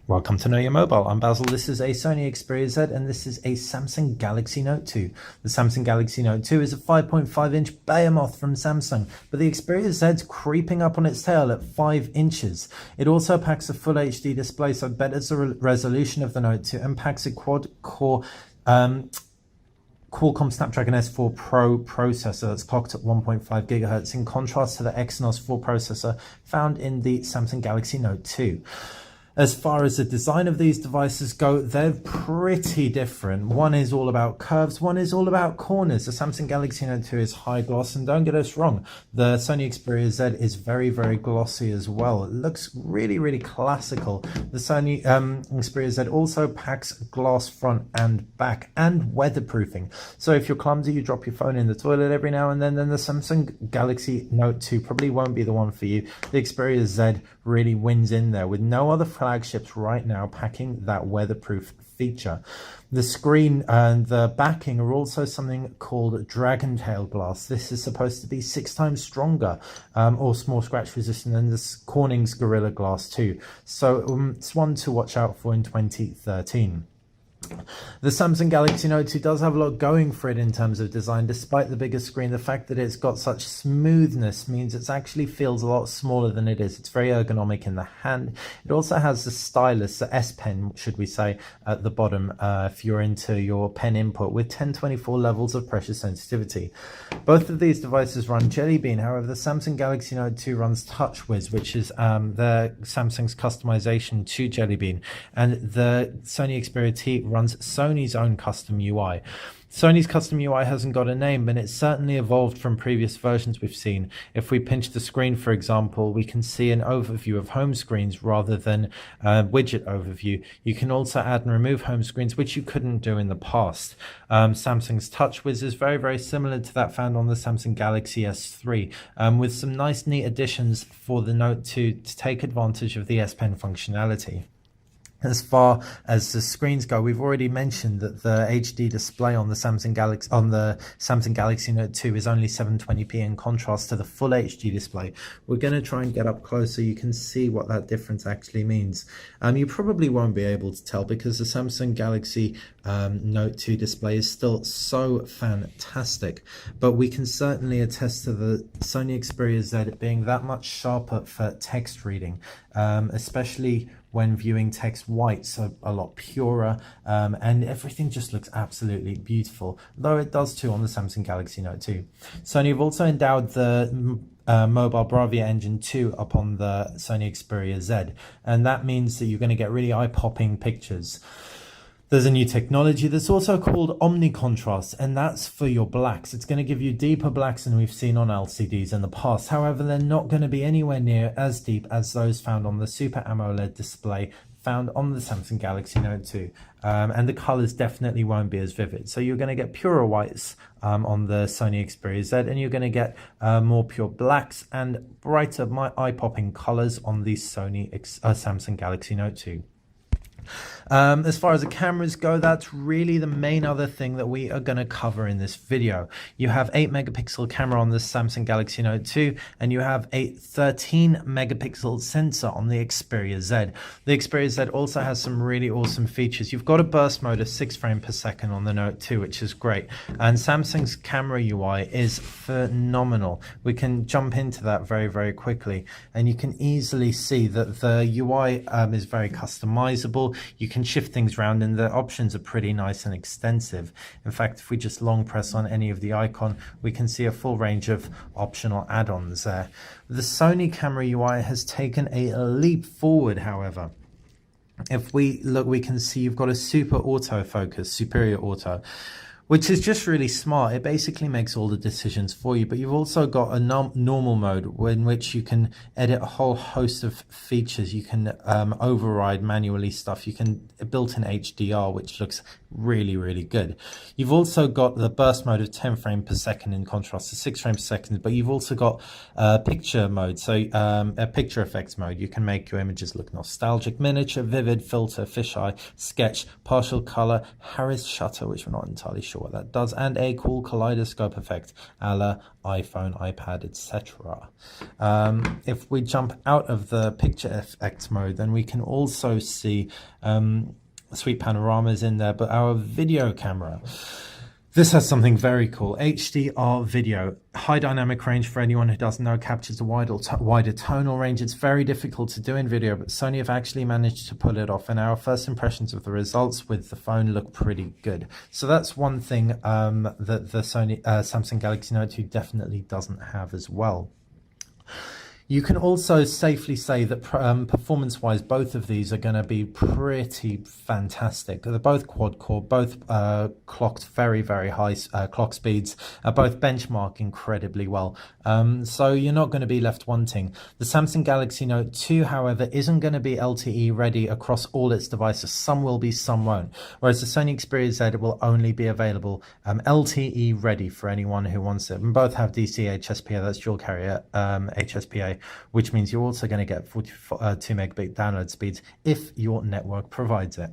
Welcome to Know Your Mobile. I'm Basil. This is a Sony Xperia Z and this is a Samsung Galaxy Note 2. The Samsung Galaxy Note 2 is a 5.5-inch behemoth from Samsung, but the Xperia Z's creeping up on its tail at 5 inches. It also packs a full HD display, so betters the resolution of the Note 2 and packs a quad-core Qualcomm Snapdragon S4 Pro processor that's clocked at 1.5 GHz in contrast to the Exynos 4 processor found in the Samsung Galaxy Note 2. As far as the design of these devices go, they're pretty different. One is all about curves, one is all about corners. The Samsung Galaxy Note 2 is high gloss, and don't get us wrong, the Sony Xperia Z is very, very glossy as well. It looks really, really classical. The Sony Xperia Z also packs glass front and back and weatherproofing. So if you're clumsy, you drop your phone in the toilet every now and then the Samsung Galaxy Note 2 probably won't be the one for you. The Xperia Z really wins in there with no other flagships right now packing that weatherproof feature. The screen and the backing are also something called dragon tail glass. This is supposed to be 6 times stronger or more scratch resistant than the Corning's Gorilla Glass 2. So it's one to watch out for in 2013. The Samsung Galaxy Note 2 does have a lot going for it in terms of design. Despite the bigger screen, the fact that it's got such smoothness means it actually feels a lot smaller than it is. It's very ergonomic in the hand. It also has the stylus, the S Pen, should we say, at the bottom if you're into your pen input, with 1024 levels of pressure sensitivity. Both of these devices run Jelly Bean. However, the Samsung Galaxy Note 2 runs TouchWiz, which is Samsung's customization to Jelly Bean, and the Sony Xperia T runs Sony's own custom UI. Sony's custom UI hasn't got a name, but it's certainly evolved from previous versions we've seen. If we pinch the screen, for example, we can see an overview of home screens rather than a widget overview. You can also add and remove home screens, which you couldn't do in the past. Samsung's TouchWiz is very, very similar to that found on the Samsung Galaxy S3, with some nice, neat additions for the Note 2 to take advantage of the S Pen functionality. As far as the screens go, we've already mentioned that the HD display on the Samsung Galaxy Note 2 is only 720p in contrast to the full HD display. We're going to try and get up close so you can see what that difference actually means. You probably won't be able to tell because the Samsung Galaxy Note 2 display is still so fantastic, but we can certainly attest to the Sony Xperia Z being that much sharper for text reading, especially when viewing text white, so a lot purer, and everything just looks absolutely beautiful, though it does too on the Samsung Galaxy Note 2. Sony have also endowed the mobile Bravia Engine 2 upon the Sony Xperia Z, and that means that you're going to get really eye-popping pictures. There's a new technology that's also called Omni Contrast, and that's for your blacks. It's going to give you deeper blacks than we've seen on LCDs in the past. However, they're not going to be anywhere near as deep as those found on the Super AMOLED display found on the Samsung Galaxy Note 2. And the colors definitely won't be as vivid. So you're going to get purer whites on the Sony Xperia Z, and you're going to get more pure blacks and brighter, eye-popping colors on the Samsung Galaxy Note 2. As far as the cameras go, that's really the main other thing that we are going to cover in this video. You have 8 megapixel camera on the Samsung Galaxy Note 2, and you have a 13 megapixel sensor on the Xperia Z. The Xperia Z also has some really awesome features. You've got a burst mode of 6 frames per second on the Note 2, which is great, and Samsung's camera UI is phenomenal. We can jump into that very, very quickly, and you can easily see that the UI is very customizable. You can shift things around, and the options are pretty nice and extensive. In fact, if we just long press on any of the icon, we can see a full range of optional add-ons there. The Sony camera UI has taken a leap forward, however. If we look, we can see you've got a super autofocus, superior auto, which is just really smart. It basically makes all the decisions for you, but you've also got a normal mode in which you can edit a whole host of features. You can override manually stuff. You can built-in HDR, which looks really, really good. You've also got the burst mode of 10 frames per second in contrast to 6 frames per second, but you've also got picture mode, so a picture effects mode. You can make your images look nostalgic, miniature, vivid, filter, fisheye, sketch, partial color, Harris shutter, which we're not entirely sure sure what that does, and a cool kaleidoscope effect a la iPhone, iPad, etc. If we jump out of the picture effects mode, then we can also see sweet panoramas in there, but our video camera, this has something very cool. HDR video, high dynamic range for anyone who doesn't know, captures a wider tonal range. It's very difficult to do in video, but Sony have actually managed to pull it off, and our first impressions of the results with the phone look pretty good. So that's one thing that the Samsung Galaxy Note 2 definitely doesn't have as well. You can also safely say that performance-wise, both of these are going to be pretty fantastic. They're both quad-core, both clocked very, very high clock speeds, both benchmark incredibly well. So you're not going to be left wanting. The Samsung Galaxy Note 2, however, isn't going to be LTE ready across all its devices. Some will be, some won't. Whereas the Sony Xperia Z will only be available LTE ready for anyone who wants it. And both have DC HSPA, that's dual carrier HSPA, which means you're also going to get 42 megabit download speeds if your network provides it.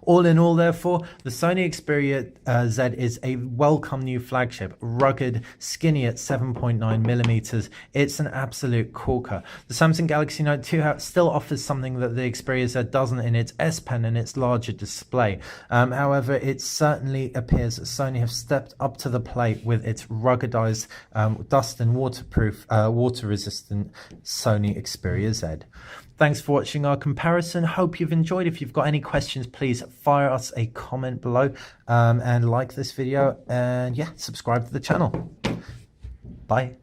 All in all, therefore, the Sony Xperia Z is a welcome new flagship, rugged, skinny at 7.9 millimeters. It's an absolute corker. The Samsung Galaxy Note 2 still offers something that the Xperia Z doesn't in its S Pen and its larger display. However, it certainly appears that Sony have stepped up to the plate with its ruggedized, dust and waterproof, water-resistant Sony Xperia Z. Thanks for watching our comparison. Hope you've enjoyed. If you've got any questions, please fire us a comment below and like this video, and yeah, subscribe to the channel. Bye.